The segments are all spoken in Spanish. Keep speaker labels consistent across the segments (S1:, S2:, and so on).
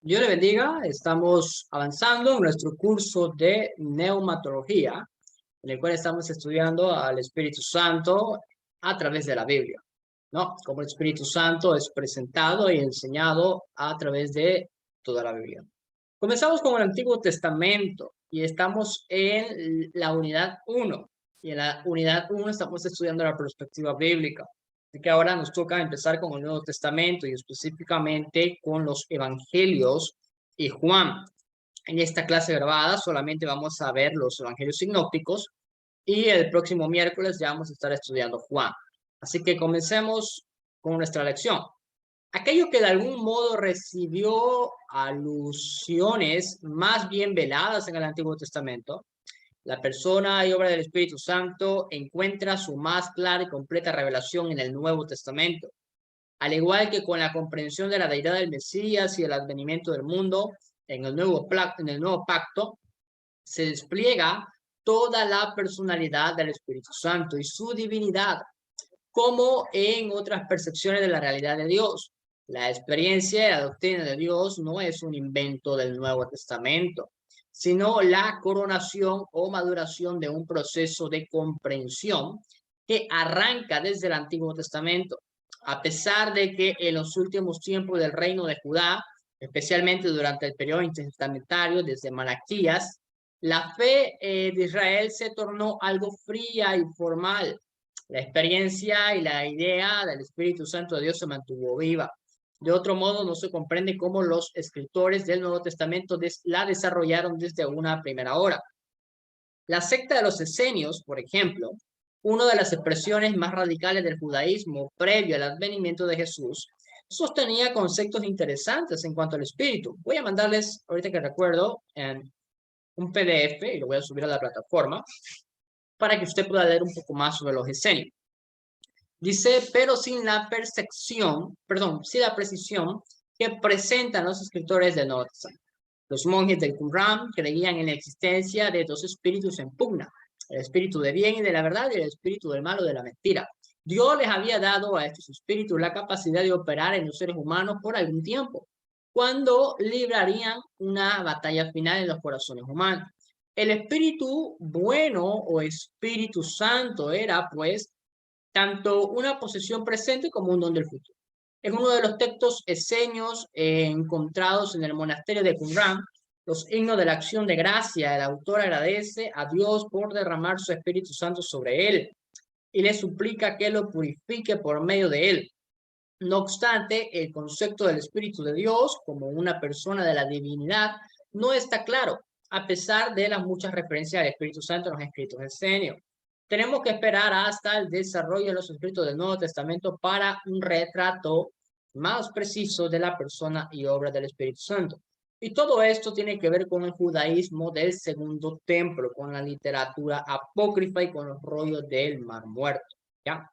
S1: Dios le bendiga. Estamos avanzando en nuestro curso de neumatología, en el cual estamos estudiando al Espíritu Santo a través de la Biblia, ¿no? Como el Espíritu Santo es presentado y enseñado a través de toda la Biblia. Comenzamos con el Antiguo Testamento y estamos en la unidad uno. Y en la unidad uno estamos estudiando la perspectiva bíblica. Así que ahora nos toca empezar con el Nuevo Testamento y específicamente con los Evangelios y Juan. En esta clase grabada solamente vamos a ver los Evangelios sinópticos y el próximo miércoles ya vamos a estar estudiando Juan. Así que comencemos con nuestra lección. Aquello que de algún modo recibió alusiones más bien veladas en el Antiguo Testamento, la persona y obra del Espíritu Santo encuentra su más clara y completa revelación en el Nuevo Testamento. Al igual que con la comprensión de la deidad del Mesías y el advenimiento del mundo, en el nuevo pacto se despliega toda la personalidad del Espíritu Santo y su divinidad, como en otras percepciones de la realidad de Dios. La experiencia y la doctrina de Dios no es un invento del Nuevo Testamento, sino la coronación o maduración de un proceso de comprensión que arranca desde el Antiguo Testamento. A pesar de que en los últimos tiempos del reino de Judá, especialmente durante el periodo intertestamentario, desde Malaquías, la fe de Israel se tornó algo fría y formal. La experiencia y la idea del Espíritu Santo de Dios se mantuvo viva. De otro modo, no se comprende cómo los escritores del Nuevo Testamento la desarrollaron desde una primera hora. La secta de los esenios, por ejemplo, una de las expresiones más radicales del judaísmo previo al advenimiento de Jesús, sostenía conceptos interesantes en cuanto al Espíritu. Voy a mandarles, ahorita que recuerdo, un PDF y lo voy a subir a la plataforma para que usted pueda leer un poco más sobre los esenios. Dice, pero sin la percepción, perdón, sin la precisión que presentan los escritores del Nuevo Testamento. Los monjes del Qumran creían en la existencia de dos espíritus en pugna, el espíritu de bien y de la verdad y el espíritu del mal o de la mentira. Dios les había dado a estos espíritus la capacidad de operar en los seres humanos por algún tiempo, cuando librarían una batalla final en los corazones humanos. El espíritu bueno o espíritu santo era, pues, tanto una posesión presente como un don del futuro. Es uno de los textos esenios encontrados en el monasterio de Qumran, los himnos de la acción de gracia. El autor agradece a Dios por derramar su Espíritu Santo sobre él y le suplica que lo purifique por medio de él. No obstante, el concepto del Espíritu de Dios como una persona de la divinidad no está claro, a pesar de las muchas referencias al Espíritu Santo en los escritos esenios. Tenemos que esperar hasta el desarrollo de los escritos del Nuevo Testamento para un retrato más preciso de la persona y obra del Espíritu Santo. Y todo esto tiene que ver con el judaísmo del Segundo Templo, con la literatura apócrifa y con los rollos del Mar Muerto, ¿ya?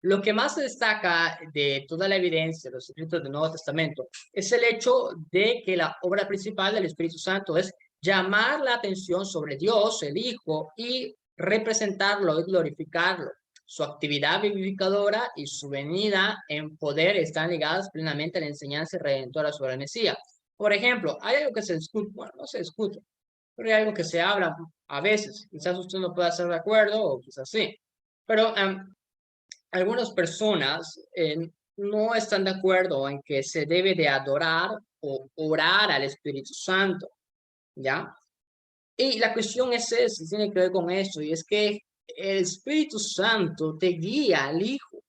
S1: Lo que más se destaca de toda la evidencia de los escritos del Nuevo Testamento es el hecho de que la obra principal del Espíritu Santo es llamar la atención sobre Dios, el Hijo, y representarlo y glorificarlo. Su actividad vivificadora y su venida en poder están ligadas plenamente a la enseñanza redentora sobre el Mesías. Por ejemplo, hay algo que se discute, bueno, no se discute, pero hay algo que se habla a veces. Quizás usted no pueda estar de acuerdo o quizás sí. Pero algunas personas no están de acuerdo en que se debe de adorar o orar al Espíritu Santo, ¿ya? Y la cuestión es esa, tiene que ver con eso, y es que el Espíritu Santo te guía al Hijo,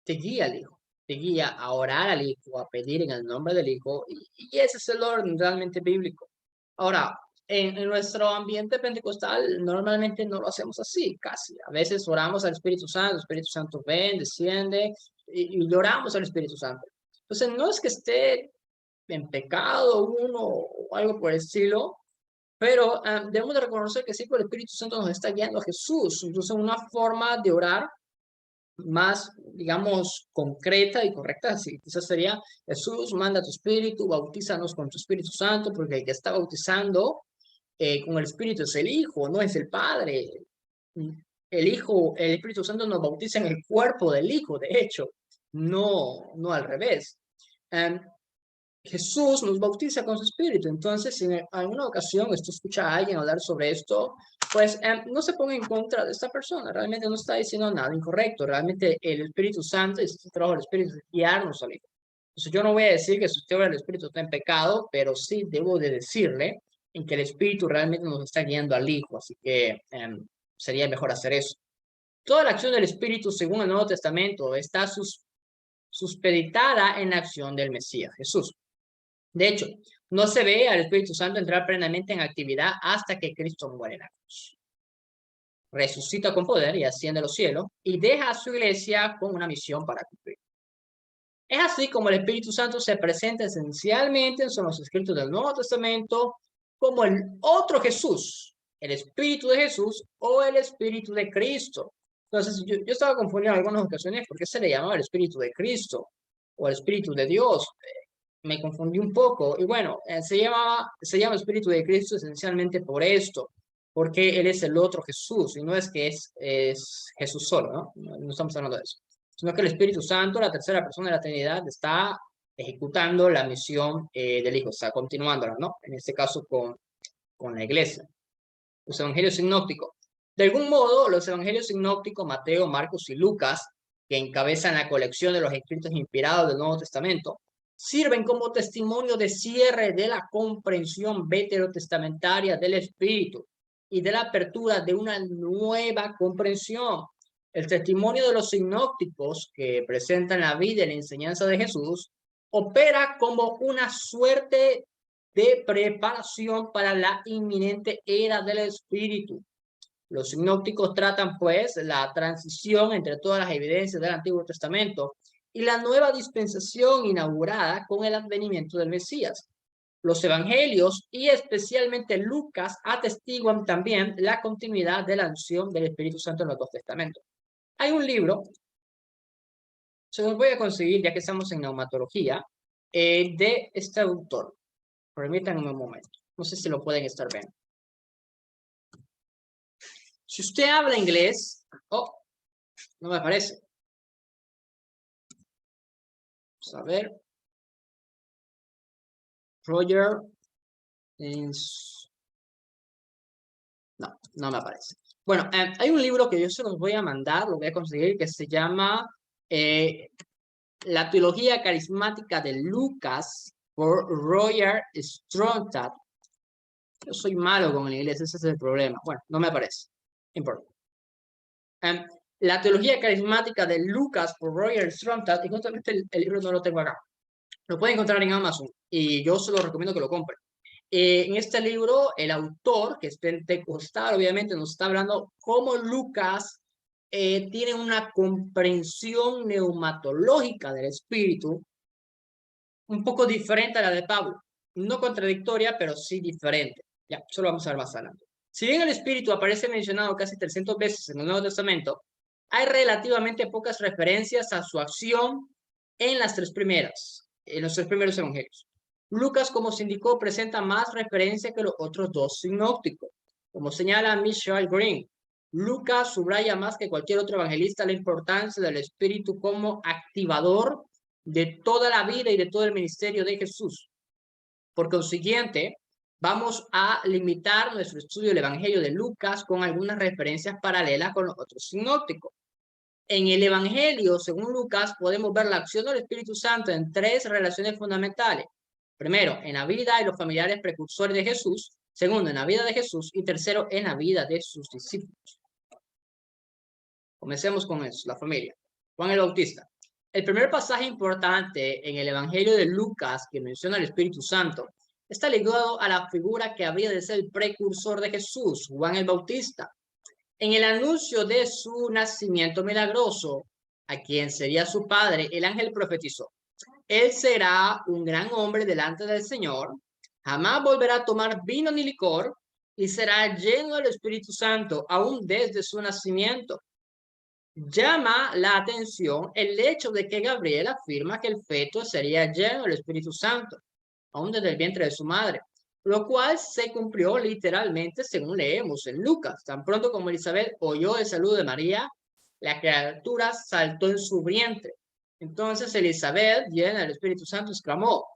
S1: te guía al Hijo, te guía a orar al Hijo, a pedir en el nombre del Hijo, y ese es el orden realmente bíblico. Ahora, en nuestro ambiente pentecostal normalmente no lo hacemos así, casi. A veces oramos al Espíritu Santo, el Espíritu Santo ven, desciende, y oramos al Espíritu Santo. Entonces, no es que esté en pecado uno o algo por el estilo, pero debemos de reconocer que sí, por el Espíritu Santo nos está guiando a Jesús. Entonces, una forma de orar más, digamos, concreta y correcta, así quizás sería: Jesús, manda tu Espíritu, bautízanos con tu Espíritu Santo, porque el que está bautizando con el Espíritu es el Hijo, no es el Padre. El Hijo, el Espíritu Santo nos bautiza en el cuerpo del Hijo, de hecho, no al revés. Um, Jesús nos bautiza con su Espíritu. Entonces, si en alguna ocasión usted escucha a alguien hablar sobre esto, pues no se ponga en contra de esta persona. Realmente no está diciendo nada incorrecto. Realmente el Espíritu Santo, este trabajo del Espíritu, es guiarnos al Hijo. Entonces, yo no voy a decir que si usted obra el Espíritu está en pecado, pero sí debo de decirle en que el Espíritu realmente nos está guiando al Hijo. Así que sería mejor hacer eso. Toda la acción del Espíritu, según el Nuevo Testamento, está suspeditada en la acción del Mesías, Jesús. De hecho, no se ve al Espíritu Santo entrar plenamente en actividad hasta que Cristo muere en la cruz. Resucita con poder y asciende a los cielos y deja a su iglesia con una misión para cumplir. Es así como el Espíritu Santo se presenta esencialmente en los escritos del Nuevo Testamento como el otro Jesús, el Espíritu de Jesús o el Espíritu de Cristo. Entonces, yo estaba confundiendo en algunas ocasiones por qué se le llamaba el Espíritu de Cristo o el Espíritu de Dios. Me confundí un poco. Y bueno, se llama Espíritu de Cristo esencialmente por esto, porque Él es el otro Jesús, y no es que es Jesús solo, ¿no? No estamos hablando de eso. Sino que el Espíritu Santo, la tercera persona de la Trinidad, está ejecutando la misión del Hijo, está continuándola, ¿no? En este caso con la iglesia. Los evangelios sinópticos. De algún modo, los evangelios sinópticos, Mateo, Marcos y Lucas, que encabezan la colección de los escritos inspirados del Nuevo Testamento, sirven como testimonio de cierre de la comprensión veterotestamentaria del Espíritu y de la apertura de una nueva comprensión. El testimonio de los sinópticos, que presentan la vida y la enseñanza de Jesús, opera como una suerte de preparación para la inminente era del Espíritu. Los sinópticos tratan, pues, la transición entre todas las evidencias del Antiguo Testamento y la nueva dispensación inaugurada con el advenimiento del Mesías. Los evangelios, y especialmente Lucas, atestiguan también la continuidad de la unción del Espíritu Santo en los dos testamentos. Hay un libro, se los voy a conseguir ya que estamos en neumatología, de este autor. Permítanme un momento. No sé si lo pueden estar viendo. Si usted habla inglés, no me aparece. Vamos a ver. Roger. No me aparece. Bueno, hay un libro que yo se los voy a mandar, lo voy a conseguir, que se llama La teología carismática de Lucas por Roger Stronstadt. Yo soy malo con el inglés, ese es el problema. Bueno, no me aparece. Importa. La teología carismática de Lucas por Roger Stronstadt, y justamente el libro no lo tengo acá. Lo pueden encontrar en Amazon y yo se lo recomiendo que lo compren. En este libro, el autor, que es pentecostal, obviamente nos está hablando cómo Lucas tiene una comprensión neumatológica del Espíritu un poco diferente a la de Pablo. No contradictoria, pero sí diferente. Ya, eso lo vamos a ver más adelante. Si bien el Espíritu aparece mencionado casi 300 veces en el Nuevo Testamento, hay relativamente pocas referencias a su acción en los tres primeros evangelios. Lucas, como se indicó, presenta más referencia que los otros dos sinópticos. Como señala Michelle Green, Lucas subraya más que cualquier otro evangelista la importancia del Espíritu como activador de toda la vida y de todo el ministerio de Jesús. Por consiguiente, vamos a limitar nuestro estudio del Evangelio de Lucas con algunas referencias paralelas con los otros sinópticos. En el Evangelio, según Lucas, podemos ver la acción del Espíritu Santo en tres relaciones fundamentales. Primero, en la vida y los familiares precursores de Jesús. Segundo, en la vida de Jesús. Y tercero, en la vida de sus discípulos. Comencemos con eso, la familia. Juan el Bautista. El primer pasaje importante en el Evangelio de Lucas que menciona al Espíritu Santo está ligado a la figura que habría de ser el precursor de Jesús, Juan el Bautista. En el anuncio de su nacimiento milagroso, a quien sería su padre, el ángel profetizó: él será un gran hombre delante del Señor, jamás volverá a tomar vino ni licor, y será lleno del Espíritu Santo aún desde su nacimiento. Llama la atención el hecho de que Gabriel afirma que el feto sería lleno del Espíritu Santo, aún desde el vientre de su madre, lo cual se cumplió literalmente según leemos en Lucas. Tan pronto como Elizabeth oyó el saludo de María, la criatura saltó en su vientre. Entonces Elizabeth, llena del Espíritu Santo, exclamó: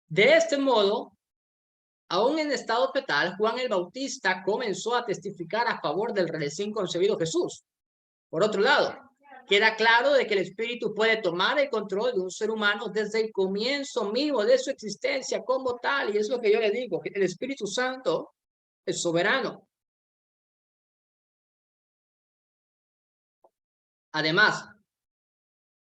S1: De este modo, aún en estado fetal, Juan el Bautista comenzó a testificar a favor del recién concebido Jesús. Por otro lado, queda claro de que el Espíritu puede tomar el control de un ser humano desde el comienzo mismo de su existencia como tal. Y es lo que yo le digo, que el Espíritu Santo es soberano. Además,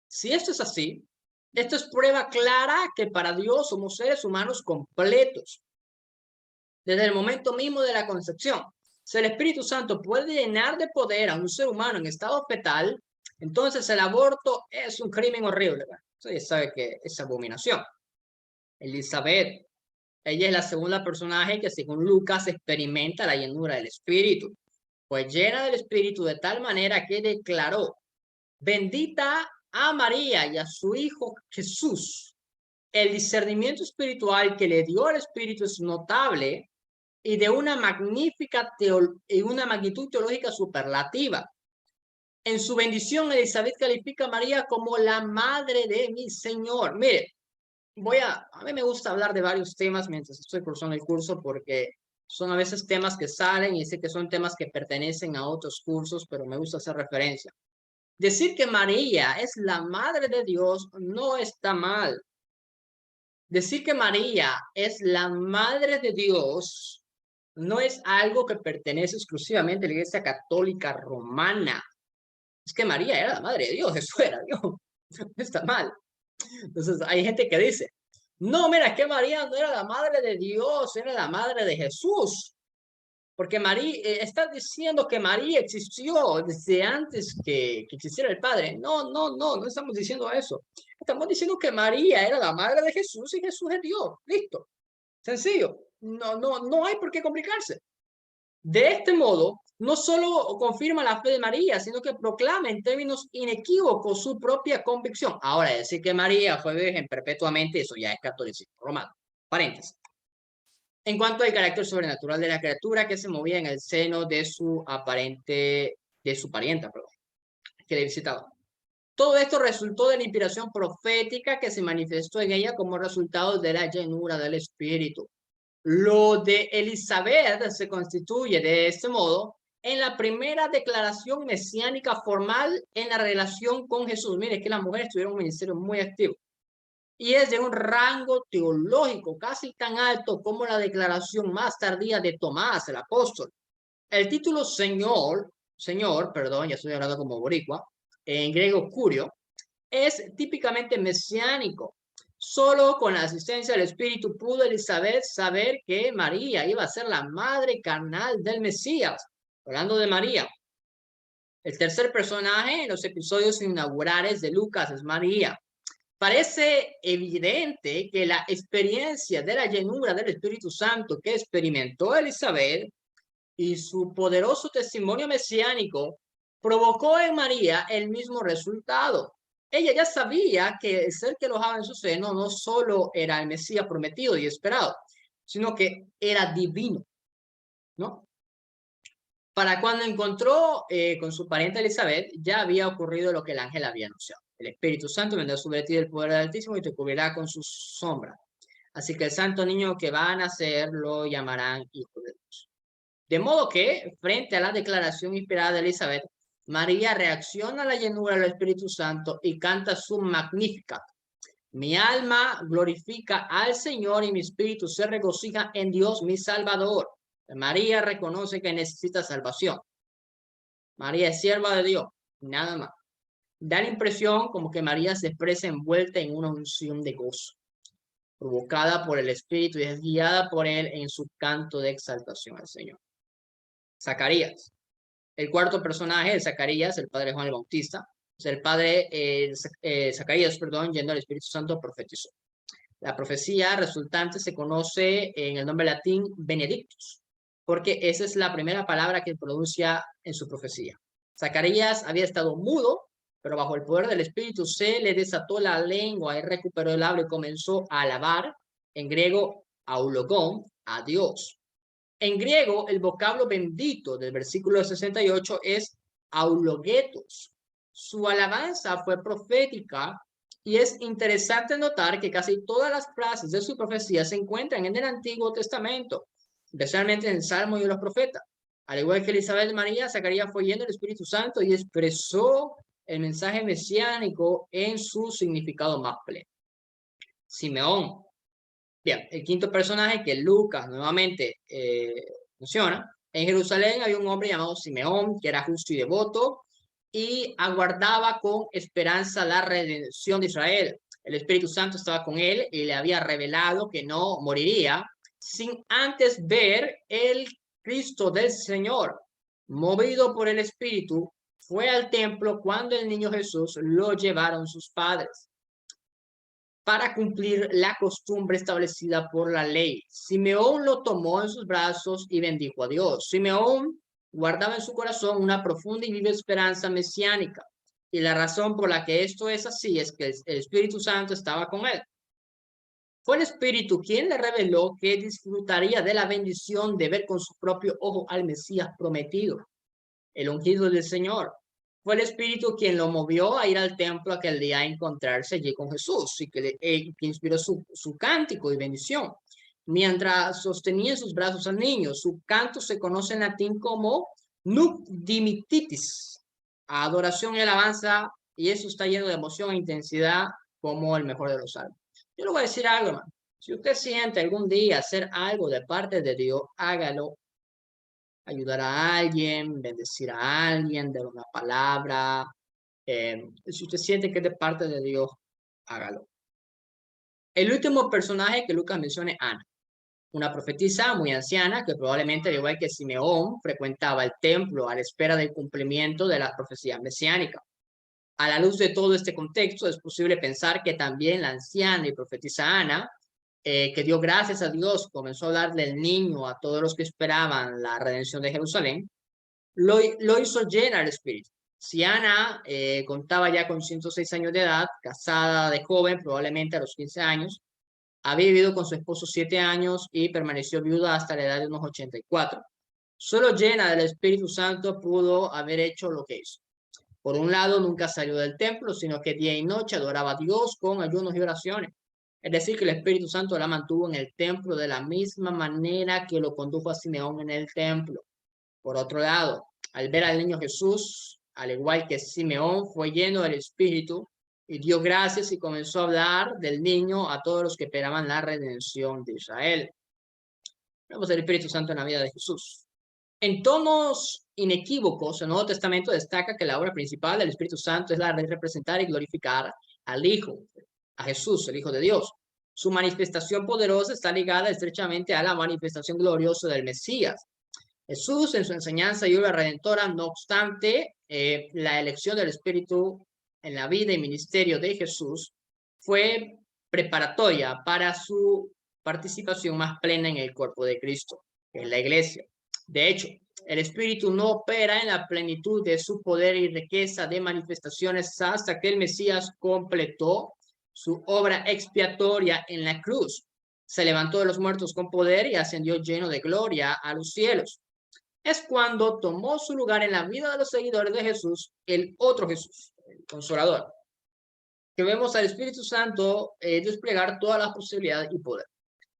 S1: si esto es así, esto es prueba clara que para Dios somos seres humanos completos. Desde el momento mismo de la concepción, si el Espíritu Santo puede llenar de poder a un ser humano en estado fetal, entonces el aborto es un crimen horrible. Ustedes saben que es abominación. Elizabeth, ella es la segunda personaje que según Lucas experimenta la llenura del Espíritu. Pues llena del Espíritu de tal manera que declaró, bendita a María y a su Hijo Jesús. El discernimiento espiritual que le dio el Espíritu es notable y de una magnífica y una magnitud teológica superlativa. En su bendición, Elizabeth califica a María como la madre de mi Señor. Mire, a mí me gusta hablar de varios temas mientras estoy cursando el curso porque son a veces temas que salen y sé que son temas que pertenecen a otros cursos, pero me gusta hacer referencia. Decir que María es la madre de Dios no está mal. Decir que María es la madre de Dios no es algo que pertenece exclusivamente a la Iglesia Católica Romana. Es que María era la madre de Dios, eso era Dios. No está mal. Entonces hay gente que dice, no, mira, es que María no era la madre de Dios, era la madre de Jesús. Porque María, está diciendo que María existió desde antes que existiera el Padre. No estamos diciendo eso. Estamos diciendo que María era la madre de Jesús y Jesús es Dios. Listo. Sencillo. No hay por qué complicarse. De este modo, no solo confirma la fe de María, sino que proclama en términos inequívocos su propia convicción. Ahora, decir que María fue virgen perpetuamente, eso ya es catolicismo romano. Paréntesis. En cuanto al carácter sobrenatural de la criatura que se movía en el seno de su parienta, que le visitaba. Todo esto resultó de la inspiración profética que se manifestó en ella como resultado de la llenura del Espíritu. Lo de Elizabeth se constituye de este modo en la primera declaración mesiánica formal en la relación con Jesús. Mire que las mujeres tuvieron un ministerio muy activo y es de un rango teológico casi tan alto como la declaración más tardía de Tomás, el apóstol. El título señor, perdón, ya estoy hablando como boricua, en griego curio, es típicamente mesiánico. Solo con la asistencia del Espíritu pudo Elizabeth saber que María iba a ser la madre carnal del Mesías. Hablando de María, el tercer personaje en los episodios inaugurales de Lucas es María. Parece evidente que la experiencia de la llenura del Espíritu Santo que experimentó Elizabeth y su poderoso testimonio mesiánico provocó en María el mismo resultado. Ella ya sabía que el ser que alojaba en su seno no solo era el Mesías prometido y esperado, sino que era divino, ¿no? Para cuando encontró con su pariente Elizabeth, ya había ocurrido lo que el ángel había anunciado. El Espíritu Santo vendrá sobre ti del poder del Altísimo y te cubrirá con su sombra. Así que el santo niño que va a nacer lo llamarán Hijo de Dios. De modo que, frente a la declaración inspirada de Elizabeth, María reacciona a la llenura del Espíritu Santo y canta su Magnificat. Mi alma glorifica al Señor y mi espíritu se regocija en Dios mi Salvador. María reconoce que necesita salvación. María es sierva de Dios, nada más. Da la impresión como que María se expresa envuelta en una unción de gozo, provocada por el Espíritu y es guiada por él en su canto de exaltación al Señor. Zacarías. El cuarto personaje de Zacarías, el padre Juan el Bautista, el padre Zacarías, perdón, yendo al Espíritu Santo, profetizó. La profecía resultante se conoce en el nombre latín Benedictus, porque esa es la primera palabra que pronuncia en su profecía. Zacarías había estado mudo, pero bajo el poder del Espíritu se le desató la lengua y recuperó el habla y comenzó a alabar, en griego, aulogón, a Dios. En griego, el vocablo bendito del versículo 68 es aulogetos. Su alabanza fue profética Y es interesante notar que casi todas las frases de su profecía se encuentran en el Antiguo Testamento, especialmente en el Salmo y en los profetas. Al igual que Elizabeth María, Zacarías fue lleno del Espíritu Santo y expresó el mensaje mesiánico en su significado más pleno. Simeón. Bien, el quinto personaje que Lucas nuevamente menciona. En Jerusalén había un hombre llamado Simeón, que era justo y devoto, y aguardaba con esperanza la redención de Israel. El Espíritu Santo estaba con él y le había revelado que no moriría sin antes ver el Cristo del Señor. Movido por el Espíritu, fue al templo cuando el niño Jesús lo llevaron sus padres para cumplir la costumbre establecida por la ley. Simeón lo tomó en sus brazos y bendijo a Dios. Simeón guardaba en su corazón una profunda y viva esperanza mesiánica. Y la razón por la que esto es así es que el Espíritu Santo estaba con él. Fue el Espíritu quien le reveló que disfrutaría de la bendición de ver con su propio ojo al Mesías prometido, el ungido del Señor. Fue el Espíritu quien lo movió a ir al templo aquel día a encontrarse allí con Jesús y que inspiró su cántico y bendición. Mientras sostenía en sus brazos al niño, su canto se conoce en latín como Nunc Dimittitis, adoración y alabanza, y eso está lleno de emoción e intensidad como el mejor de los salmos. Yo le voy a decir algo, hermano. Si usted siente algún día hacer algo de parte de Dios, hágalo. Ayudar a alguien, bendecir a alguien, dar una palabra. Si usted siente que es de parte de Dios, hágalo. El último personaje que Lucas menciona es Ana, una profetisa muy anciana que probablemente, al igual que Simeón, frecuentaba el templo a la espera del cumplimiento de la profecía mesiánica. A la luz de todo este contexto, es posible pensar que también la anciana y profetisa Ana, que dio gracias a Dios, comenzó a hablar del niño a todos los que esperaban la redención de Jerusalén, lo hizo llena el Espíritu. Si Ana contaba ya con 106 años de edad, casada de joven, probablemente a los 15 años, había vivido con su esposo 7 años y permaneció viuda hasta la edad de unos 84. Solo llena del Espíritu Santo pudo haber hecho lo que hizo. Por un lado, nunca salió del templo, sino que día y noche adoraba a Dios con ayunos y oraciones. Es decir, que el Espíritu Santo la mantuvo en el templo de la misma manera que lo condujo a Simeón en el templo. Por otro lado, al ver al niño Jesús, al igual que Simeón, fue lleno del Espíritu y dio gracias y comenzó a hablar del niño a todos los que esperaban la redención de Israel. Vemos el Espíritu Santo en la vida de Jesús. En tonos inequívocos, el Nuevo Testamento destaca que la obra principal del Espíritu Santo es la de representar y glorificar al Hijo, a Jesús, el Hijo de Dios. Su manifestación poderosa está ligada estrechamente a la manifestación gloriosa del Mesías. Jesús en su enseñanza y obra redentora, no obstante, la elección del Espíritu en la vida y ministerio de Jesús fue preparatoria para su participación más plena en el cuerpo de Cristo, en la iglesia. De hecho, el Espíritu no opera en la plenitud de su poder y riqueza de manifestaciones hasta que el Mesías completó su obra expiatoria en la cruz. Se levantó de los muertos con poder y ascendió lleno de gloria a los cielos. Es cuando tomó su lugar en la vida de los seguidores de Jesús, el otro Jesús, el Consolador, que vemos al Espíritu Santo desplegar todas las posibilidades y poder.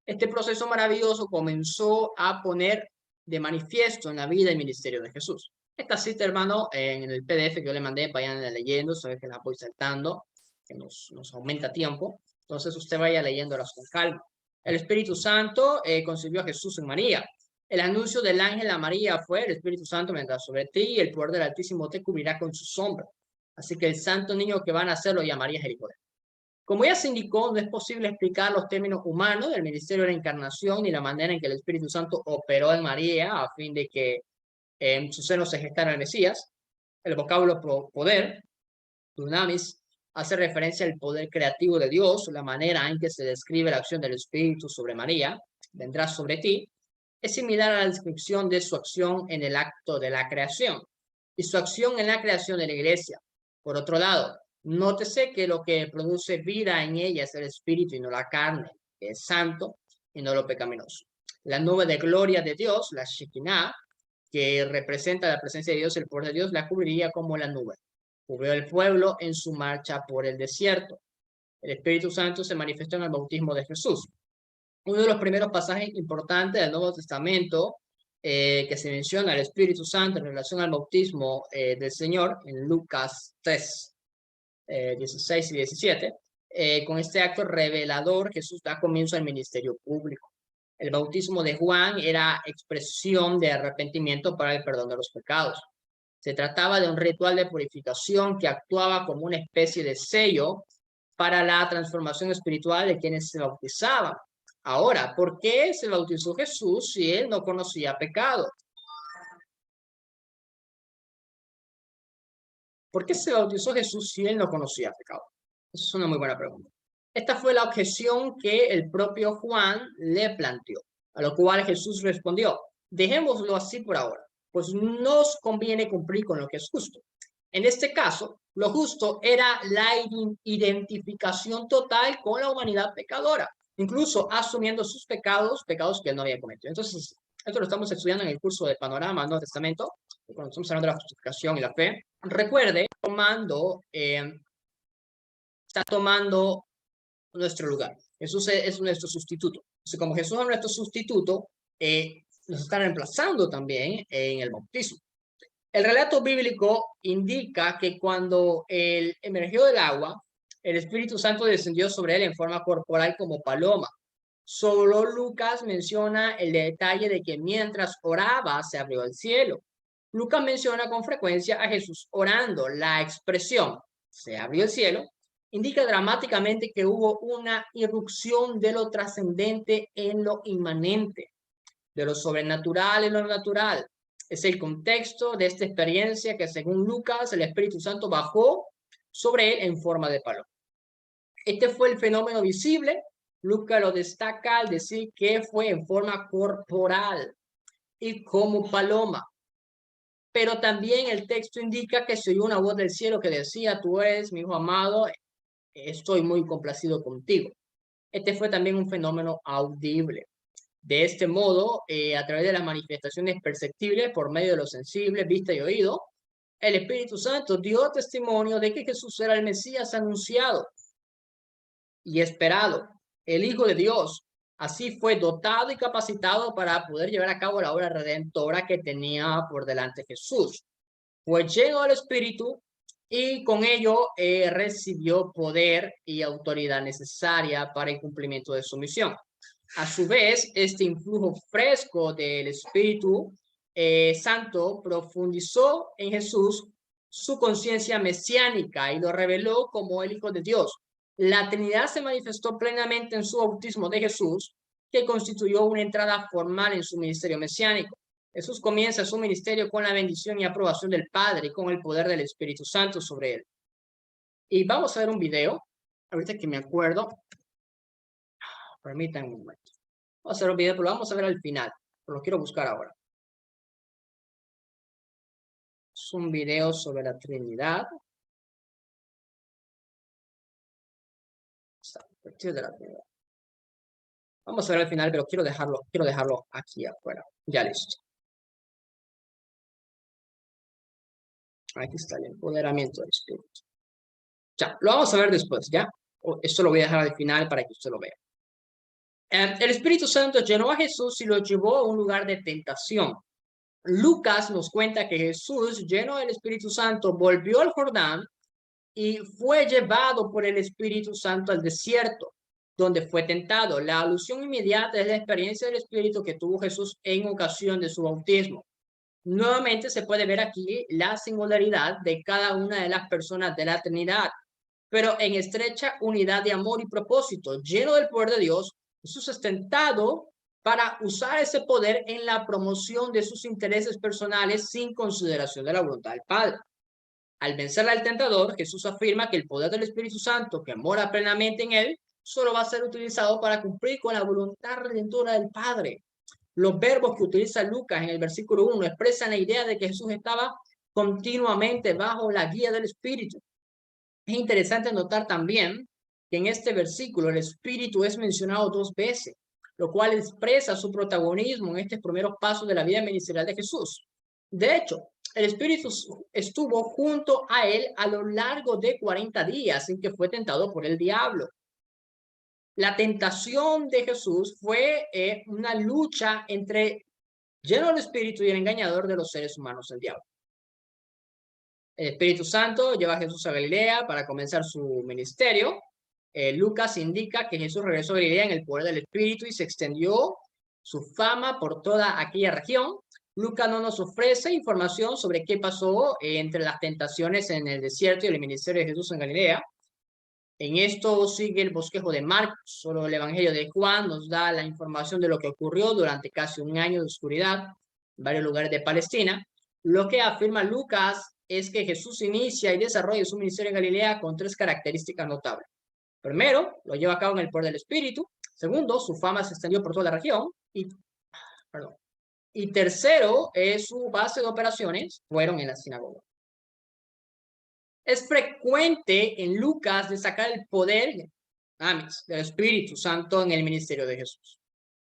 S1: Este proceso maravilloso comenzó a poner de manifiesto en la vida y ministerio de Jesús. Esta cita, hermano, en el PDF que yo le mandé, vayan leyendo, saben que la voy saltando, que nos aumenta tiempo. Entonces usted vaya leyéndolas con calma. El Espíritu Santo concibió a Jesús en María. El anuncio del ángel a María fue: el Espíritu Santo vendrá sobre ti y el poder del Altísimo te cubrirá con su sombra. Así que el santo niño que van a hacer lo llamaría Jericó. Como ya se indicó, no es posible explicar los términos humanos del ministerio de la encarnación ni la manera en que el Espíritu Santo operó en María a fin de que en su seno se gestara el Mesías. El vocablo poder, dunamis, hace referencia al poder creativo de Dios, la manera en que se describe la acción del Espíritu sobre María, vendrá sobre ti, es similar a la descripción de su acción en el acto de la creación y su acción en la creación de la iglesia. Por otro lado, nótese que lo que produce vida en ella es el espíritu y no la carne, que es santo y no lo pecaminoso. La nube de gloria de Dios, la Shekinah, que representa la presencia de Dios, el poder de Dios, la cubriría como la nube. Cubrió el pueblo en su marcha por el desierto. El Espíritu Santo se manifestó en el bautismo de Jesús. Uno de los primeros pasajes importantes del Nuevo Testamento que se menciona el Espíritu Santo en relación al bautismo del Señor en Lucas 3, 16 y 17. Con este acto revelador, Jesús da comienzo al ministerio público. El bautismo de Juan era expresión de arrepentimiento para el perdón de los pecados. Se trataba de un ritual de purificación que actuaba como una especie de sello para la transformación espiritual de quienes se bautizaban. Ahora, ¿por qué se bautizó Jesús si él no conocía pecado? ¿Por qué se bautizó Jesús si él no conocía pecado? Esa es una muy buena pregunta. Esta fue la objeción que el propio Juan le planteó, a lo cual Jesús respondió, dejémoslo así por ahora, pues nos conviene cumplir con lo que es justo. En este caso, lo justo era la identificación total con la humanidad pecadora, incluso asumiendo sus pecados, pecados que él no había cometido. Entonces, esto lo estamos estudiando en el curso de Panorama del Nuevo Testamento, cuando estamos hablando de la justificación y la fe. Recuerde, está tomando nuestro lugar. Jesús es nuestro sustituto. Entonces, como Jesús es nuestro sustituto, nos está reemplazando también en el bautismo. El relato bíblico indica que cuando él emergió del agua, el Espíritu Santo descendió sobre él en forma corporal como paloma. Solo Lucas menciona el detalle de que mientras oraba se abrió el cielo. Lucas menciona con frecuencia a Jesús orando. La expresión se abrió el cielo indica dramáticamente que hubo una irrupción de lo trascendente en lo inmanente, de lo sobrenatural en lo natural. Es el contexto de esta experiencia que según Lucas el Espíritu Santo bajó sobre él en forma de paloma. Este fue el fenómeno visible. Lucas lo destaca al decir que fue en forma corporal y como paloma. Pero también el texto indica que se oyó una voz del cielo que decía, tú eres mi hijo amado, estoy muy complacido contigo. Este fue también un fenómeno audible. De este modo, a través de las manifestaciones perceptibles por medio de lo sensible, vista y oído, el Espíritu Santo dio testimonio de que Jesús era el Mesías anunciado y esperado, el Hijo de Dios. Así fue dotado y capacitado para poder llevar a cabo la obra redentora que tenía por delante Jesús. Fue lleno del Espíritu y con ello recibió poder y autoridad necesaria para el cumplimiento de su misión. A su vez, este influjo fresco del Espíritu Santo profundizó en Jesús su conciencia mesiánica y lo reveló como el Hijo de Dios. La Trinidad se manifestó plenamente en su bautismo de Jesús, que constituyó una entrada formal en su ministerio mesiánico. Jesús comienza su ministerio con la bendición y aprobación del Padre y con el poder del Espíritu Santo sobre él. Y vamos a ver un video, ahorita que me acuerdo. Permítanme un momento. Vamos a hacer un video, pero lo vamos a ver al final. Pero lo quiero buscar ahora. Es un video sobre la Trinidad. De la Trinidad. Vamos a ver al final, pero quiero dejarlo aquí afuera. Ya listo. Aquí está el empoderamiento del Espíritu. Ya, lo vamos a ver después, ¿ya? Esto lo voy a dejar al final para que usted lo vea. El Espíritu Santo llenó a Jesús y lo llevó a un lugar de tentación. Lucas nos cuenta que Jesús, lleno del Espíritu Santo, volvió al Jordán y fue llevado por el Espíritu Santo al desierto, donde fue tentado. La alusión inmediata es la experiencia del Espíritu que tuvo Jesús en ocasión de su bautismo. Nuevamente se puede ver aquí la singularidad de cada una de las personas de la Trinidad, pero en estrecha unidad de amor y propósito, lleno del poder de Dios. Jesús es tentado para usar ese poder en la promoción de sus intereses personales sin consideración de la voluntad del Padre. Al vencer al tentador, Jesús afirma que el poder del Espíritu Santo, que mora plenamente en él, solo va a ser utilizado para cumplir con la voluntad redentora del Padre. Los verbos que utiliza Lucas en el versículo 1 expresan la idea de que Jesús estaba continuamente bajo la guía del Espíritu. Es interesante notar también que en este versículo el Espíritu es mencionado 2 veces, lo cual expresa su protagonismo en estos primeros pasos de la vida ministerial de Jesús. De hecho, el Espíritu estuvo junto a él a lo largo de 40 días en que fue tentado por el diablo. La tentación de Jesús fue una lucha entre lleno del Espíritu y el engañador de los seres humanos, el diablo. El Espíritu Santo lleva a Jesús a Galilea para comenzar su ministerio. Lucas indica que Jesús regresó a Galilea en el poder del Espíritu y se extendió su fama por toda aquella región. Lucas no nos ofrece información sobre qué pasó entre las tentaciones en el desierto y el ministerio de Jesús en Galilea. En esto sigue el bosquejo de Marcos. Solo el Evangelio de Juan nos da la información de lo que ocurrió durante casi un año de oscuridad en varios lugares de Palestina. Lo que afirma Lucas es que Jesús inicia y desarrolla su ministerio en Galilea con 3 características notables. Primero, lo lleva a cabo en el poder del Espíritu. Segundo, su fama se extendió por toda la región. Y tercero, su base de operaciones fueron en la sinagoga. Es frecuente en Lucas destacar el poder del Espíritu Santo en el ministerio de Jesús.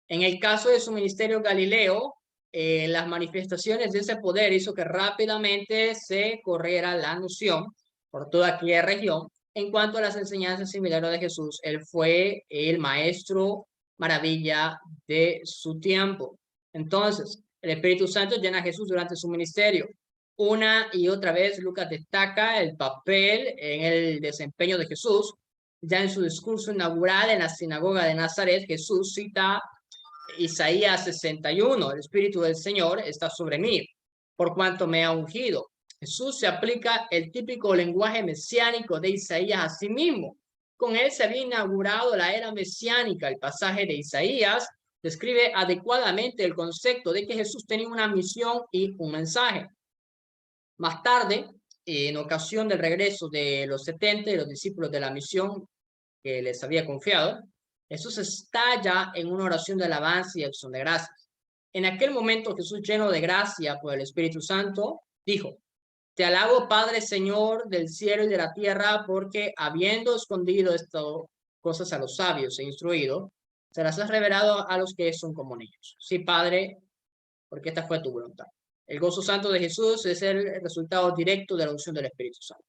S1: En el caso de su ministerio galileo, las manifestaciones de ese poder hizo que rápidamente se corriera la noción por toda aquella región. En cuanto a las enseñanzas similares de Jesús, él fue el maestro maravilla de su tiempo. Entonces, el Espíritu Santo llena a Jesús durante su ministerio. Una y otra vez Lucas destaca el papel en el desempeño de Jesús. Ya en su discurso inaugural en la sinagoga de Nazaret, Jesús cita Isaías 61, el Espíritu del Señor está sobre mí, por cuanto me ha ungido. Jesús se aplica el típico lenguaje mesiánico de Isaías a sí mismo. Con él se había inaugurado la era mesiánica. El pasaje de Isaías describe adecuadamente el concepto de que Jesús tenía una misión y un mensaje. Más tarde, en ocasión del regreso de los 70 y los discípulos de la misión que les había confiado, Jesús estalla en una oración de alabanza y acción de gracias. En aquel momento, Jesús, lleno de gracia por el Espíritu Santo, dijo: Te alabo, Padre, Señor del cielo y de la tierra, porque habiendo escondido estas cosas a los sabios e instruidos, se las has revelado a los que son como niños. Sí, Padre, porque esta fue tu voluntad. El gozo santo de Jesús es el resultado directo de la unción del Espíritu Santo.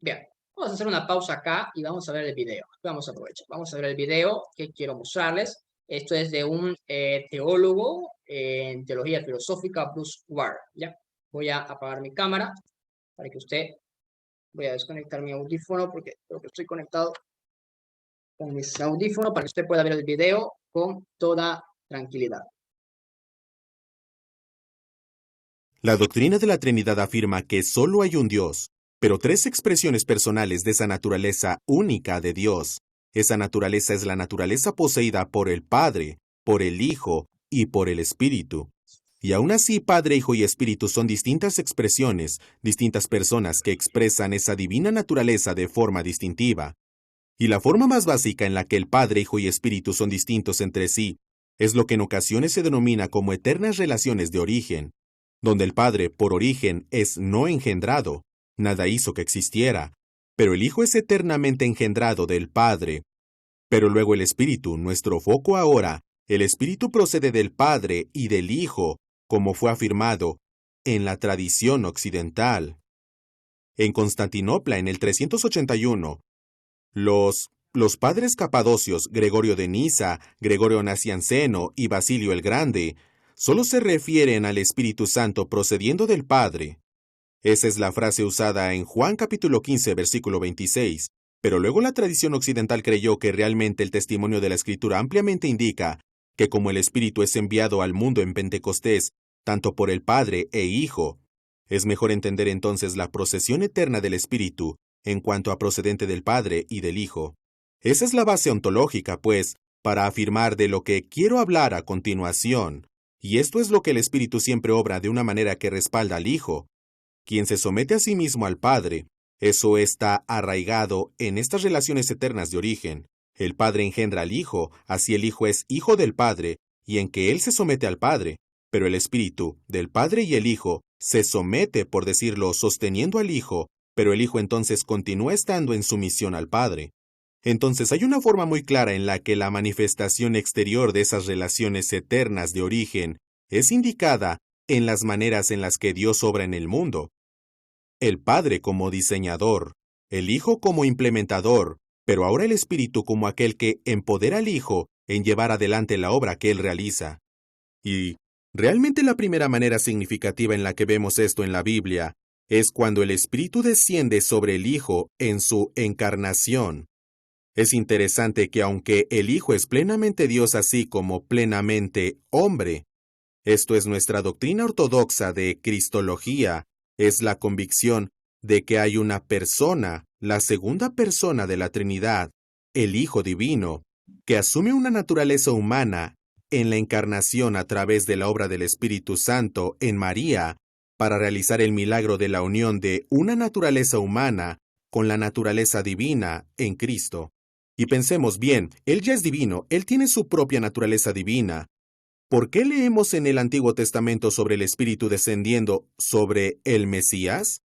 S1: Bien, vamos a hacer una pausa acá y vamos a ver el video. Vamos a aprovechar. Vamos a ver el video que quiero mostrarles. Esto es de un teólogo en teología filosófica, Bruce Ward. ¿Ya? Voy a apagar mi cámara para que usted... Voy a desconectar mi audífono porque creo que estoy conectado con mis audífonos para que usted pueda ver el video con toda tranquilidad.
S2: La doctrina de la Trinidad afirma que solo hay un Dios, pero 3 expresiones personales de esa naturaleza única de Dios. Esa naturaleza es la naturaleza poseída por el Padre, por el Hijo y por el Espíritu. Y aún así, Padre, Hijo y Espíritu son distintas expresiones, distintas personas que expresan esa divina naturaleza de forma distintiva. Y la forma más básica en la que el Padre, Hijo y Espíritu son distintos entre sí es lo que en ocasiones se denomina como eternas relaciones de origen, donde el Padre, por origen, es no engendrado, nada hizo que existiera, pero el Hijo es eternamente engendrado del Padre. Pero luego el Espíritu, nuestro foco ahora, el Espíritu procede del Padre y del Hijo, como fue afirmado en la tradición occidental. En Constantinopla, en el 381, los padres capadocios Gregorio de Nisa, Gregorio Nacianceno y Basilio el Grande solo se refieren al Espíritu Santo procediendo del Padre. Esa es la frase usada en Juan capítulo 15, versículo 26, pero luego la tradición occidental creyó que realmente el testimonio de la Escritura ampliamente indica que como el Espíritu es enviado al mundo en Pentecostés, tanto por el Padre e Hijo, es mejor entender entonces la procesión eterna del Espíritu en cuanto a procedente del Padre y del Hijo. Esa es la base ontológica, pues, para afirmar de lo que quiero hablar a continuación, y esto es lo que el Espíritu siempre obra de una manera que respalda al Hijo, quien se somete a sí mismo al Padre. Eso está arraigado en estas relaciones eternas de origen. El Padre engendra al Hijo, así el Hijo es hijo del Padre, y en que Él se somete al Padre, pero el Espíritu, del Padre y el Hijo, se somete, por decirlo, sosteniendo al Hijo, pero el Hijo entonces continúa estando en sumisión al Padre. Entonces hay una forma muy clara en la que la manifestación exterior de esas relaciones eternas de origen es indicada en las maneras en las que Dios obra en el mundo. El Padre como diseñador, el Hijo como implementador, pero ahora el Espíritu como aquel que empodera al Hijo en llevar adelante la obra que Él realiza. Y realmente la primera manera significativa en la que vemos esto en la Biblia es cuando el Espíritu desciende sobre el Hijo en su encarnación. Es interesante que aunque el Hijo es plenamente Dios así como plenamente hombre, esto es nuestra doctrina ortodoxa de Cristología, es la convicción de que hay una persona, la segunda persona de la Trinidad, el Hijo Divino, que asume una naturaleza humana en la encarnación a través de la obra del Espíritu Santo en María, para realizar el milagro de la unión de una naturaleza humana con la naturaleza divina en Cristo. Y pensemos bien, Él ya es divino, Él tiene su propia naturaleza divina. ¿Por qué leemos en el Antiguo Testamento sobre el Espíritu descendiendo sobre el Mesías?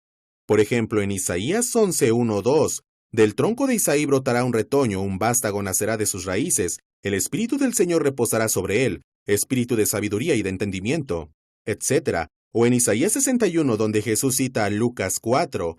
S2: Por ejemplo, en Isaías 11:1-2, del tronco de Isaí brotará un retoño, un vástago nacerá de sus raíces, el Espíritu del Señor reposará sobre él, espíritu de sabiduría y de entendimiento, etc. O en Isaías 61, donde Jesús cita a Lucas 4,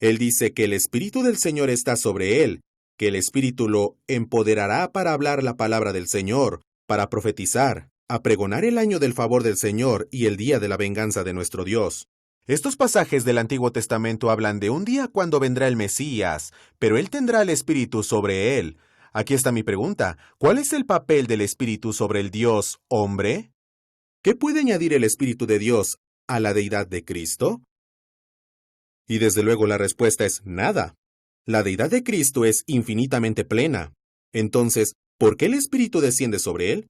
S2: él dice que el Espíritu del Señor está sobre él, que el Espíritu lo empoderará para hablar la palabra del Señor, para profetizar, a pregonar el año del favor del Señor y el día de la venganza de nuestro Dios. Estos pasajes del Antiguo Testamento hablan de un día cuando vendrá el Mesías, pero Él tendrá el Espíritu sobre él. Aquí está mi pregunta: ¿cuál es el papel del Espíritu sobre el Dios hombre? ¿Qué puede añadir el Espíritu de Dios a la deidad de Cristo? Y desde luego la respuesta es nada. La deidad de Cristo es infinitamente plena. Entonces, ¿por qué el Espíritu desciende sobre él?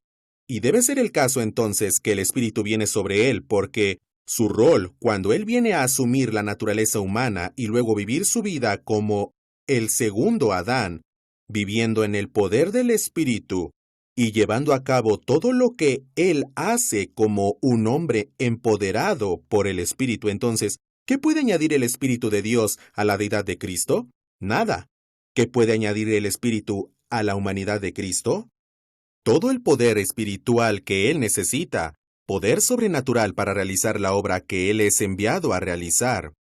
S2: Y debe ser el caso entonces que el Espíritu viene sobre él porque su rol, cuando él viene a asumir la naturaleza humana y luego vivir su vida como el segundo Adán, viviendo en el poder del Espíritu y llevando a cabo todo lo que él hace como un hombre empoderado por el Espíritu, entonces, ¿qué puede añadir el Espíritu de Dios a la deidad de Cristo? Nada. ¿Qué puede añadir el Espíritu a la humanidad de Cristo? Todo el poder espiritual que Él necesita, poder sobrenatural para realizar la obra que Él es enviado a realizar.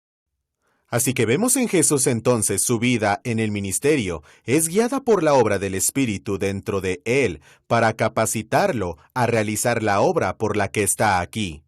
S2: Así que vemos en Jesús entonces su vida en el ministerio es guiada por la obra del Espíritu dentro de Él para capacitarlo a realizar la obra por la que está aquí.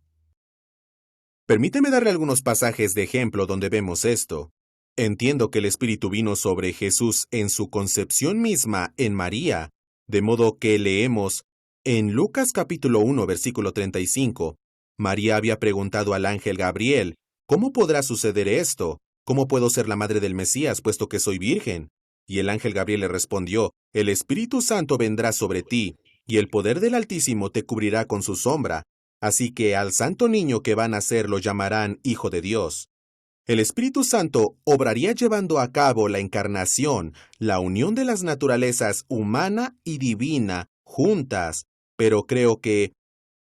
S2: Permíteme darle algunos pasajes de ejemplo donde vemos esto. Entiendo que el Espíritu vino sobre Jesús en su concepción misma en María, de modo que leemos en Lucas capítulo 1, versículo 35, María había preguntado al ángel Gabriel, ¿cómo podrá suceder esto? ¿Cómo puedo ser la madre del Mesías, puesto que soy virgen? Y el ángel Gabriel le respondió, el Espíritu Santo vendrá sobre ti, y el poder del Altísimo te cubrirá con su sombra. Así que al santo niño que va a nacer lo llamarán Hijo de Dios. El Espíritu Santo obraría llevando a cabo la encarnación, la unión de las naturalezas humana y divina juntas, pero creo que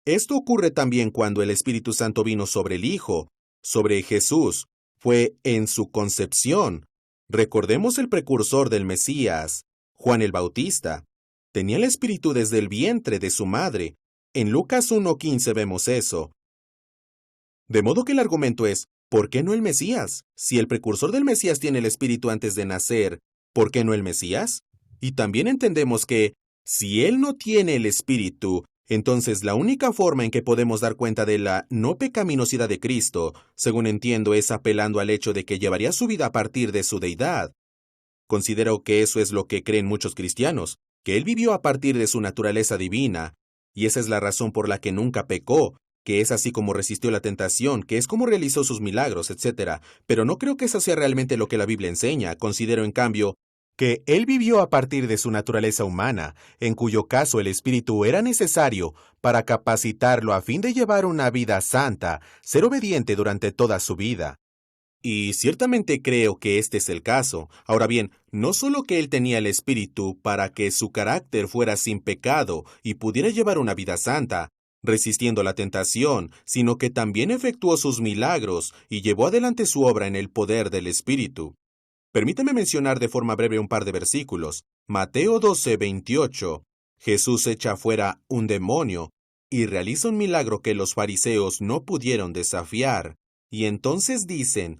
S2: esto ocurre también cuando el Espíritu Santo vino sobre el Hijo, sobre Jesús, fue en su concepción. Recordemos el precursor del Mesías, Juan el Bautista. Tenía el Espíritu desde el vientre de su madre. En Lucas 1:15 vemos eso. De modo que el argumento es, ¿por qué no el Mesías? Si el precursor del Mesías tiene el Espíritu antes de nacer, ¿por qué no el Mesías? Y también entendemos que, si él no tiene el Espíritu, entonces la única forma en que podemos dar cuenta de la no pecaminosidad de Cristo, según entiendo, es apelando al hecho de que llevaría su vida a partir de su deidad. Considero que eso es lo que creen muchos cristianos, que él vivió a partir de su naturaleza divina, y esa es la razón por la que nunca pecó, que es así como resistió la tentación, que es como realizó sus milagros, etc. Pero no creo que eso sea realmente lo que la Biblia enseña. Considero, en cambio, que él vivió a partir de su naturaleza humana, en cuyo caso el Espíritu era necesario para capacitarlo a fin de llevar una vida santa, ser obediente durante toda su vida. Y ciertamente creo que este es el caso. Ahora bien, no solo que él tenía el Espíritu para que su carácter fuera sin pecado y pudiera llevar una vida santa, resistiendo la tentación, sino que también efectuó sus milagros y llevó adelante su obra en el poder del Espíritu. Permítame mencionar de forma breve un par de versículos. Mateo 12:28. Jesús echa fuera un demonio, y realiza un milagro que los fariseos no pudieron desafiar, y entonces dicen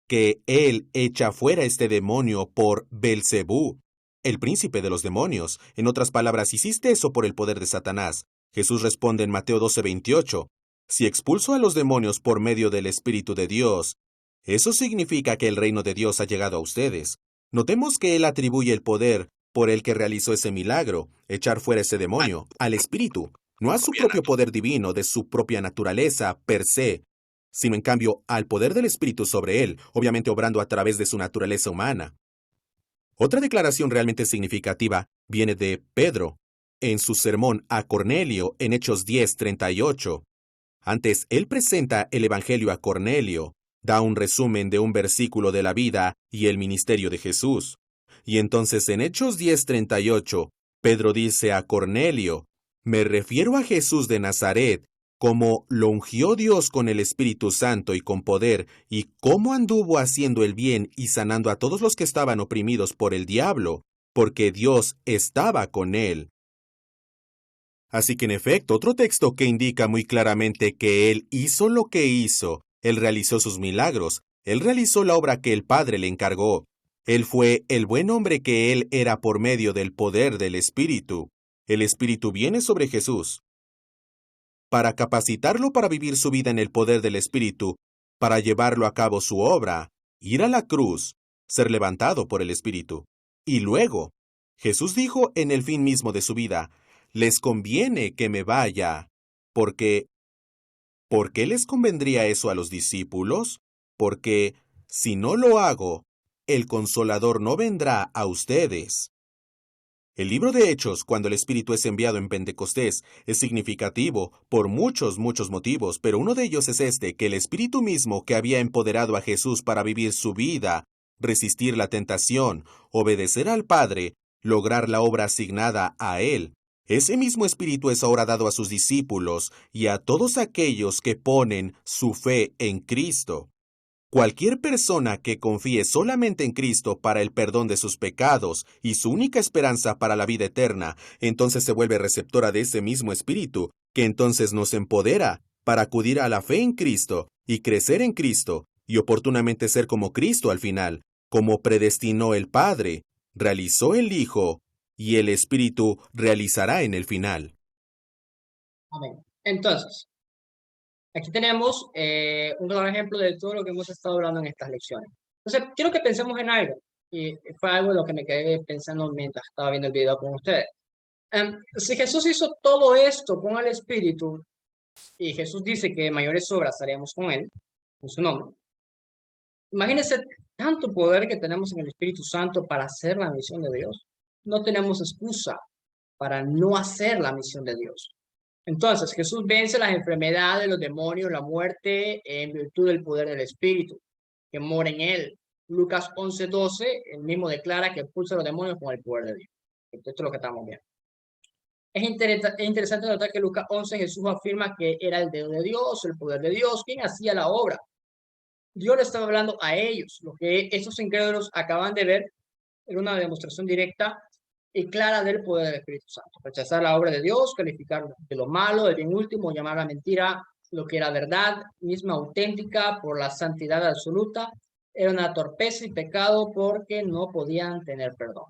S2: que él echa fuera este demonio por Belcebú, el príncipe de los demonios. En otras palabras, hiciste eso por el poder de Satanás. Jesús responde en Mateo 12:28, si expulso a los demonios por medio del Espíritu de Dios, eso significa que el reino de Dios ha llegado a ustedes. Notemos que él atribuye el poder por el que realizó ese milagro, echar fuera ese demonio, al Espíritu, no a su propio poder divino de su propia naturaleza per se, sino en cambio al poder del Espíritu sobre él, obviamente obrando a través de su naturaleza humana. Otra declaración realmente significativa viene de Pedro, en su sermón a Cornelio en Hechos 10:38. Antes, él presenta el Evangelio a Cornelio, da un resumen de un versículo de la vida y el ministerio de Jesús. Y entonces en Hechos 10:38, Pedro dice a Cornelio, me refiero a Jesús de Nazaret, como lo ungió Dios con el Espíritu Santo y con poder, y cómo anduvo haciendo el bien y sanando a todos los que estaban oprimidos por el diablo, porque Dios estaba con él. Así que en efecto, otro texto que indica muy claramente que él hizo lo que hizo, él realizó sus milagros, él realizó la obra que el Padre le encargó. Él fue el buen hombre que él era por medio del poder del Espíritu. El Espíritu viene sobre Jesús para capacitarlo para vivir su vida en el poder del Espíritu, para llevarlo a cabo su obra, ir a la cruz, ser levantado por el Espíritu. Y luego, Jesús dijo en el fin mismo de su vida, les conviene que me vaya, porque ¿por qué les convendría eso a los discípulos? Porque si no lo hago, el Consolador no vendrá a ustedes. El libro de Hechos, cuando el Espíritu es enviado en Pentecostés, es significativo por muchos motivos, pero uno de ellos es este, que el Espíritu mismo que había empoderado a Jesús para vivir su vida, resistir la tentación, obedecer al Padre, lograr la obra asignada a Él, ese mismo Espíritu es ahora dado a sus discípulos y a todos aquellos que ponen su fe en Cristo. Cualquier persona que confíe solamente en Cristo para el perdón de sus pecados y su única esperanza para la vida eterna, entonces se vuelve receptora de ese mismo Espíritu, que entonces nos empodera para acudir a la fe en Cristo y crecer en Cristo y oportunamente ser como Cristo al final, como predestinó el Padre, realizó el Hijo y el Espíritu realizará en el final.
S1: Amén. Entonces, aquí tenemos un claro ejemplo de todo lo que hemos estado hablando en estas lecciones. Entonces, quiero que pensemos en algo. Y fue algo de lo que me quedé pensando mientras estaba viendo el video con ustedes. Si Jesús hizo todo esto con el Espíritu, y Jesús dice que mayores obras haríamos con él, en su nombre, imagínense tanto poder que tenemos en el Espíritu Santo para hacer la misión de Dios. No tenemos excusa para no hacer la misión de Dios. Entonces, Jesús vence las enfermedades, los demonios, la muerte en virtud del poder del Espíritu que mora en él. Lucas 11:12, el mismo declara que expulsa a los demonios con el poder de Dios. Esto es lo que estamos viendo. Es interesante notar que Lucas 11 Jesús afirma que era el dedo de Dios, el poder de Dios, quien hacía la obra. Dios le estaba hablando a ellos. Lo que estos incrédulos acaban de ver era una demostración directa y clara del poder del Espíritu Santo. Rechazar la obra de Dios, calificar de lo malo, del bien último, llamar la mentira lo que era verdad, misma auténtica por la santidad absoluta, era una torpeza y pecado porque no podían tener perdón.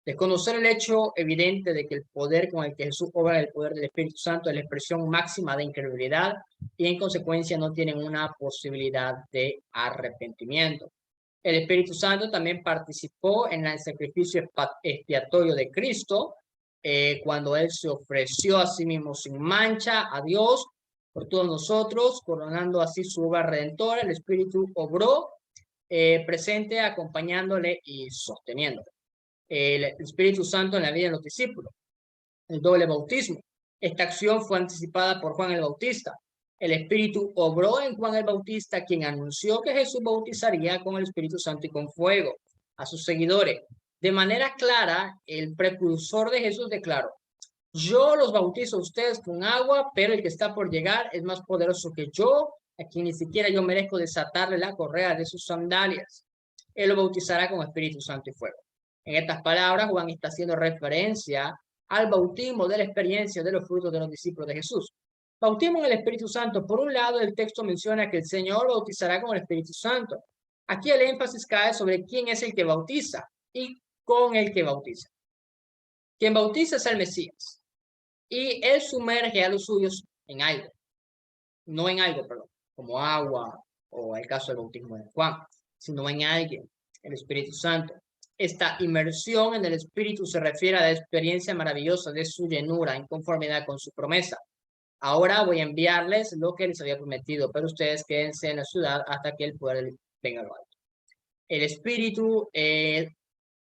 S1: Desconocer el hecho evidente de que el poder con el que Jesús obra, el poder del Espíritu Santo, es la expresión máxima de incredulidad y en consecuencia no tienen una posibilidad de arrepentimiento. El Espíritu Santo también participó en el sacrificio expiatorio de Cristo, cuando Él se ofreció a sí mismo sin mancha a Dios por todos nosotros, coronando así su obra redentora. El Espíritu obró presente, acompañándole y sosteniéndole. El Espíritu Santo en la vida de los discípulos. El doble bautismo. Esta acción fue anticipada por Juan el Bautista. El Espíritu obró en Juan el Bautista, quien anunció que Jesús bautizaría con el Espíritu Santo y con fuego a sus seguidores. De manera clara, el precursor de Jesús declaró: yo los bautizo a ustedes con agua, pero el que está por llegar es más poderoso que yo, a quien ni siquiera yo merezco desatarle la correa de sus sandalias. Él lo bautizará con Espíritu Santo y fuego. En estas palabras, Juan está haciendo referencia al bautismo de la experiencia de los frutos de los discípulos de Jesús. Bautismo en el Espíritu Santo. Por un lado, el texto menciona que el Señor bautizará con el Espíritu Santo. Aquí el énfasis cae sobre quién es el que bautiza y con el que bautiza. Quien bautiza es el Mesías. Y él sumerge a los suyos en algo. No en algo, perdón, como agua o el caso del bautismo de Juan, sino en alguien, el Espíritu Santo. Esta inmersión en el Espíritu se refiere a la experiencia maravillosa de su llenura en conformidad con su promesa. Ahora voy a enviarles lo que les había prometido, pero ustedes quédense en la ciudad hasta que el poder venga a lo alto. El Espíritu en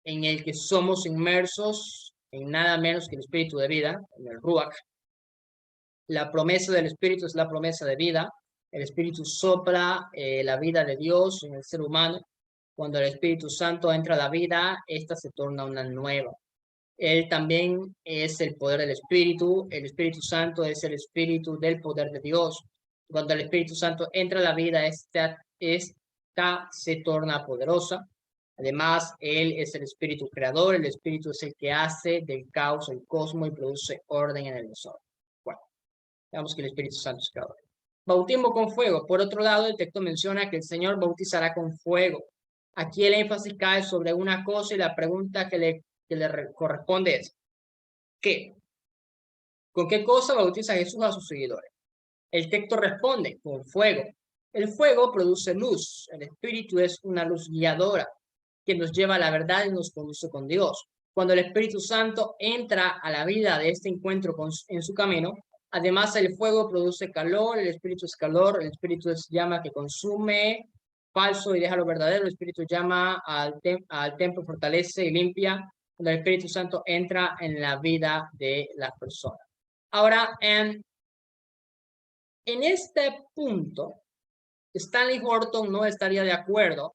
S1: el que somos inmersos en nada menos que el Espíritu de vida, en el Ruach. La promesa del Espíritu es la promesa de vida. El Espíritu sopla la vida de Dios en el ser humano. Cuando el Espíritu Santo entra a la vida, esta se torna una nueva. Él también es el poder del Espíritu. El Espíritu Santo es el Espíritu del poder de Dios. Cuando el Espíritu Santo entra a la vida, esta se torna poderosa. Además, Él es el Espíritu creador. El Espíritu es el que hace del caos el cosmos y produce orden en el desorden. Bueno, veamos que el Espíritu Santo es creador. Bautismo con fuego. Por otro lado, el texto menciona que el Señor bautizará con fuego. Aquí el énfasis cae sobre una cosa y la pregunta que le corresponde es, ¿qué? ¿Con qué cosa bautiza Jesús a sus seguidores? El texto responde, con fuego. El fuego produce luz. El Espíritu es una luz guiadora que nos lleva a la verdad y nos conduce con Dios. Cuando el Espíritu Santo entra a la vida de este encuentro en su camino, además el fuego produce calor, el Espíritu es calor, el Espíritu es llama que consume falso y deja lo verdadero, el Espíritu llama al templo, fortalece y limpia. Cuando el Espíritu Santo entra en la vida de las personas. Ahora, en este punto, Stanley Horton no estaría de acuerdo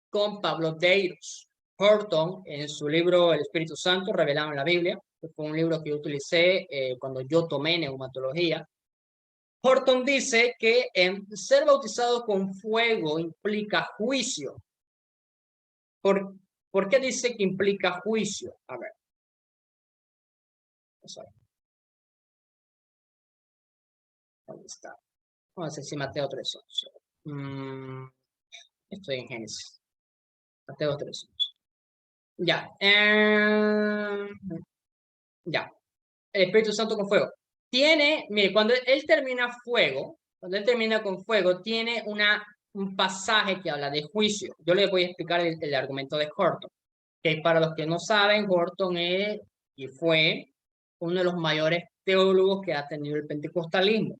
S1: con Pablo Deiros. Horton, en su libro El Espíritu Santo, revelado en la Biblia, que fue un libro que yo utilicé cuando yo tomé neumatología. Horton dice que ser bautizado con fuego implica juicio. ¿Por qué dice que implica juicio? A ver. ¿Dónde está? Vamos a ver si Mateo 3:11. Estoy en Génesis. Mateo 3:11. Ya. Ya. El Espíritu Santo con fuego. Mire, cuando él termina con fuego, tiene un pasaje que habla de juicio. Yo le voy a explicar el argumento de Horton. Que para los que no saben, Horton es y fue uno de los mayores teólogos que ha tenido el pentecostalismo.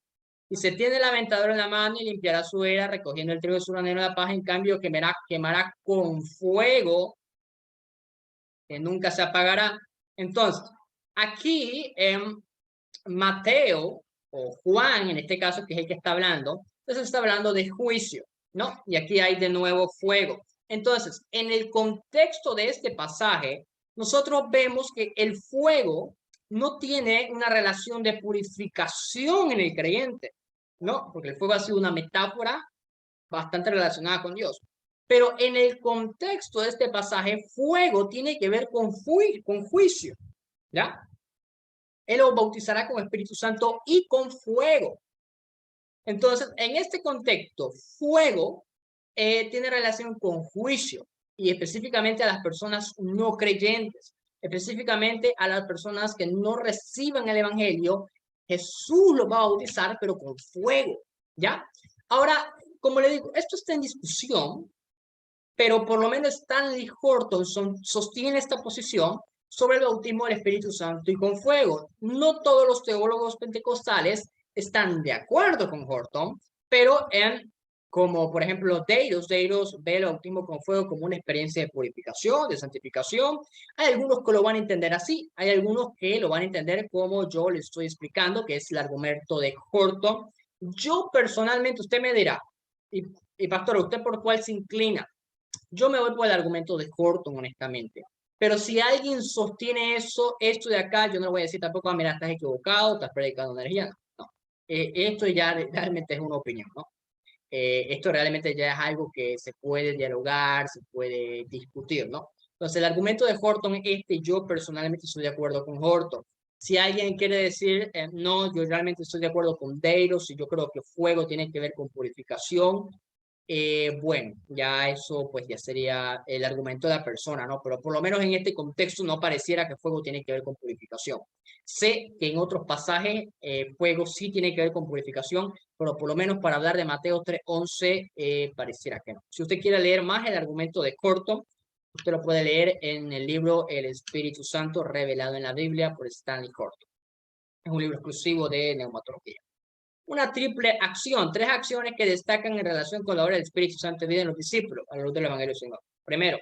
S1: Y se tiene el aventador en la mano y limpiará su era, recogiendo el trigo de su granero de la paz, en cambio quemará con fuego que nunca se apagará. Entonces, aquí en Mateo, o Juan en este caso, que es el que está hablando, entonces está hablando de juicio, ¿no? Y aquí hay de nuevo fuego. Entonces, en el contexto de este pasaje, nosotros vemos que el fuego no tiene una relación de purificación en el creyente, ¿no? Porque el fuego ha sido una metáfora bastante relacionada con Dios. Pero en el contexto de este pasaje, fuego tiene que ver con juicio, ¿ya? Él los bautizará con Espíritu Santo y con fuego. Entonces, en este contexto, fuego tiene relación con juicio y específicamente a las personas no creyentes, específicamente a las personas que no reciban el Evangelio. Jesús los va a bautizar, pero con fuego, ¿ya? Ahora, como le digo, esto está en discusión, pero por lo menos Stanley Horton sostiene esta posición sobre el bautismo del Espíritu Santo y con fuego. No todos los teólogos pentecostales están de acuerdo con Horton, pero como por ejemplo Deiros ve el bautismo con fuego como una experiencia de purificación, de santificación. Hay algunos que lo van a entender así, hay algunos que lo van a entender como yo les estoy explicando, que es el argumento de Horton. Yo personalmente, usted me dirá, y pastor, ¿usted por cuál se inclina? Yo me voy por el argumento de Horton, honestamente. Pero si alguien sostiene esto de acá, yo no le voy a decir tampoco, mira, estás equivocado, estás predicando energía. No. Esto ya realmente es una opinión, ¿no? Esto realmente ya es algo que se puede dialogar, se puede discutir, ¿no? Entonces, el argumento de Horton, yo personalmente estoy de acuerdo con Horton. Si alguien quiere decir, no, yo realmente estoy de acuerdo con Deiros, y yo creo que fuego tiene que ver con purificación, bueno, ya eso pues ya sería el argumento de la persona, ¿no? Pero por lo menos en este contexto no pareciera que fuego tiene que ver con purificación. Sé que en otros pasajes fuego sí tiene que ver con purificación, pero por lo menos para hablar de Mateo 3:11 pareciera que no. Si usted quiere leer más el argumento de Horton, usted lo puede leer en el libro El Espíritu Santo revelado en la Biblia por Stanley Horton. Es un libro exclusivo de neumatología. Una triple acción, 3 acciones que destacan en relación con la obra del Espíritu Santo en vida de los discípulos a la luz del Evangelio del Señor. Primero,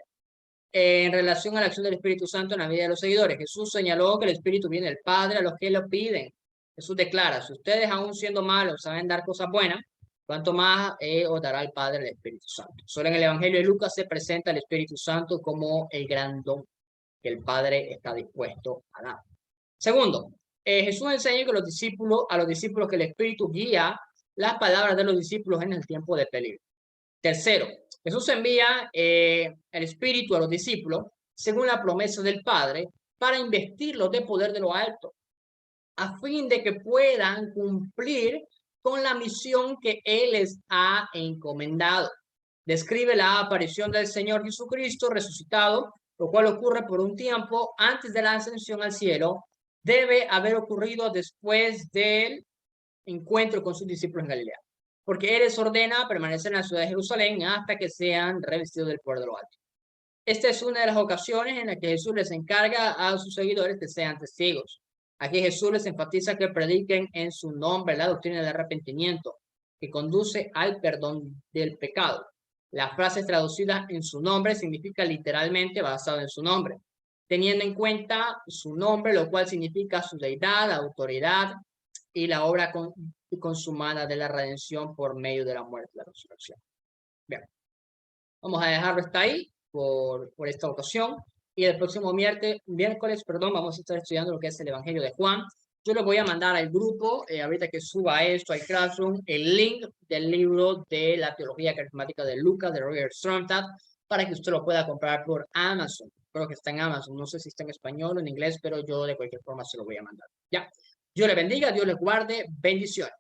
S1: en relación a la acción del Espíritu Santo en la vida de los seguidores, Jesús señaló que el Espíritu viene del Padre a los que lo piden. Jesús declara, si ustedes aún siendo malos saben dar cosas buenas, cuanto más os dará el Padre el Espíritu Santo. Solo en el Evangelio de Lucas se presenta el Espíritu Santo como el gran don que el Padre está dispuesto a dar. Segundo, Jesús enseña que a los discípulos que el Espíritu guía las palabras de los discípulos en el tiempo de peligro. Tercero, Jesús envía el Espíritu a los discípulos según la promesa del Padre para investirlos de poder de lo alto, a fin de que puedan cumplir con la misión que Él les ha encomendado. Describe la aparición del Señor Jesucristo resucitado, lo cual ocurre por un tiempo antes de la ascensión al cielo. Debe haber ocurrido después del encuentro con sus discípulos en Galilea, porque Él les ordena permanecer en la ciudad de Jerusalén hasta que sean revestidos del poder de lo alto. Esta es una de las ocasiones en las que Jesús les encarga a sus seguidores que sean testigos. Aquí Jesús les enfatiza que prediquen en su nombre la doctrina del arrepentimiento, que conduce al perdón del pecado. La frase traducida en su nombre significa literalmente basado en su nombre, teniendo en cuenta su nombre, lo cual significa su deidad, autoridad y la obra consumada de la redención por medio de la muerte y la resurrección. Bien, vamos a dejarlo hasta ahí por esta ocasión. Y el próximo miércoles, vamos a estar estudiando lo que es el Evangelio de Juan. Yo les voy a mandar al grupo, ahorita que suba esto al Classroom, el link del libro de la teología carismática de Lucas, de Roger Stronstadt, para que usted lo pueda comprar por Amazon. Creo que está en Amazon, no sé si está en español o en inglés, pero yo de cualquier forma se lo voy a mandar. Ya, Dios le bendiga, Dios les guarde, bendiciones.